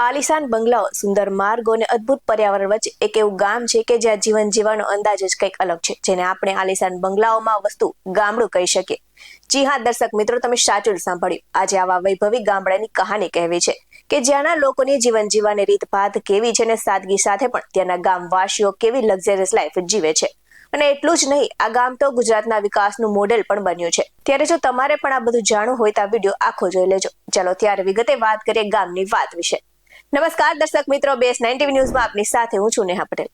આલિશાન બંગલાઓ, સુંદર માર્ગો અને અદ્ભુત પર્યાવરણ વચ્ચે એક એવું ગામ છે કે જ્યાં જીવન જીવવાનો અંદાજ જ કંઈક અલગ છે, જેને આપણે આલિશાન બંગલાઓમાં વસ્તુ ગામડું કહી શકીએ. જી હા દર્શક મિત્રો, તમે સાચું જ સાંભળ્યું. આજે આવા વૈભવી ગામડાની કહાની કહેવી છે કે જ્યાંના લોકોની જીવન જીવવાની રીતભાત કેવી છે અને સાદગી સાથે પણ ત્યાંના ગામવાસીઓ કેવી લક્ઝરિયસ લાઈફ જીવે છે. અને એટલું જ નહીં, આ ગામ તો ગુજરાતના વિકાસનું મોડેલ પણ બન્યું છે. ત્યારે જો તમારે પણ આ બધું જાણવું હોય તો આ વિડીયો આખો જોઈ લેજો. ચાલો ત્યારે વિગતે વાત કરીએ ગામની વાત વિશે. નમસ્કાર દર્શક મિત્રો, BS9 ન્યૂઝમાં આપની સાથે હું છું નેહા પટેલ.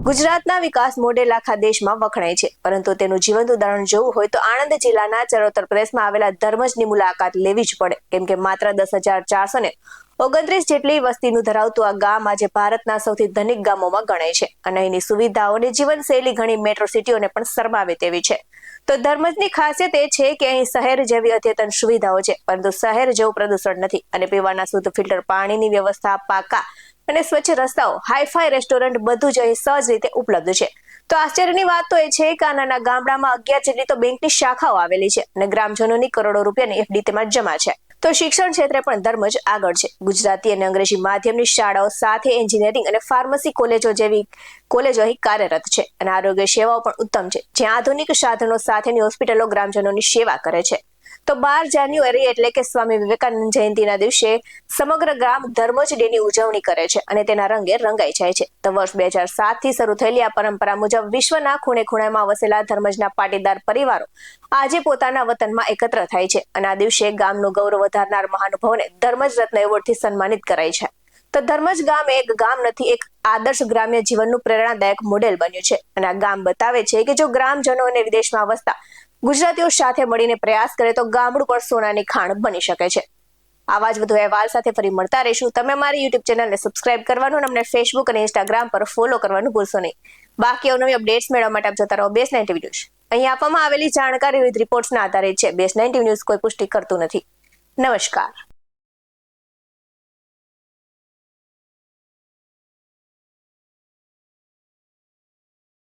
ગુજરાતના વિકાસ મોડેલ આખા દેશમાં વખણાય છે, પરંતુ તેનું જીવંત ઉદાહરણ જોવું હોય તો આણંદ જિલ્લાના ચરોતર પ્રદેશમાં આવેલા ધર્મજની મુલાકાત લેવી જ પડે, કેમ કે માત્ર 10,429 જેટલી વસ્તીનું ધરાવતું આ ગામ આજે ભારતના સૌથી ધનિક ગામોમાં ગણાય છે. અને અહીંની સુવિધાઓ અને જીવનશૈલી ઘણી મેટ્રો સિટીઓને પણ શરમાવે તેવી છે. તો ધર્મજની ખાસિયત એ છે કે અહીં શહેર જેવી અદ્યતન સુવિધાઓ છે, પરંતુ શહેર જેવું પ્રદૂષણ નથી. અને પીવાના શુદ્ધ ફિલ્ટર પાણીની વ્યવસ્થા, પાકા અને સ્વચ્છ રસ્તાઓ, હાઈફાઈ રેસ્ટોરન્ટ બધું જ અહીં સહજ રીતે ઉપલબ્ધ છે. તો આશ્ચર્યની વાત તો એ છે કે આ નાના ગામડામાં 11 જેટલી તો બેંકની શાખાઓ આવેલી છે અને ગ્રામજનોની કરોડો રૂપિયાની FD તેમાં જમા છે. તો શિક્ષણ ક્ષેત્રે પણ ધર્મજ આગળ છે. ગુજરાતી અને અંગ્રેજી માધ્યમની શાળાઓ સાથે એન્જિનિયરિંગ અને ફાર્મસી કોલેજો જેવી કોલેજો અહીં કાર્યરત છે. અને આરોગ્ય સેવાઓ પણ ઉત્તમ છે, જ્યાં આધુનિક સાધનો સાથેની હોસ્પિટલો ગ્રામજનોની સેવા કરે છે. તો 12 જાન્યુઆરી એટલે કે સ્વામી વિવેકાનંદ જયંતિના દિવસે સમગ્ર ગામ ધર્મજ ડેની ઉજવણી કરે છે અને તેના રંગે રંગાઈ જાય છે. તો વર્ષ 2007 થી શરૂ થયેલી આ પરંપરા મુજબ વિશ્વના ખૂણે ખૂણામાં વસેલા ધર્મજના પાટીદાર પરિવારો આજે પોતાના વતનમાં એકત્ર થાય છે અને આ દિવસે ગામનું ગૌરવ વધારનાર મહાનુભાવોને ધર્મજ રત્ન એવોર્ડથી સન્માનિત કરાય છે. તો ધર્મજ ગામ એક ગામ નથી, એક આદર્શ ગ્રામ્ય જીવનનું પ્રેરણાદાયક મોડેલ બન્યું છે. અને આ ગામ બતાવે છે કે જો ગ્રામજનો અને વિદેશમાં વસતા ગુજરાતીઓ સાથે મળીને પ્રયાસ કરે તો ગામડું પણ સોનાની ખાણ બની શકે છે. આવા જ વધુ અહેવાલ સાથે ફરી મળતા રહીશું. તમે અમારી YouTube ચેનલને સબસ્ક્રાઇબ કરવાનું અને અમને Facebook અને Instagram પર ફોલો કરવાનું ભૂલશો નહીં. બાકી અવનવી અપડેટ્સ મેળવવા માટે આપ જોતા રહો BS9 ન્યૂઝ. અહીં આપવામાં આવેલી જાણકારી વિવિધ રિપોર્ટ્સના આધારે છે. BS9 ન્યૂઝ કોઈ પુષ્ટિ કરતું નથી. નમસ્કાર.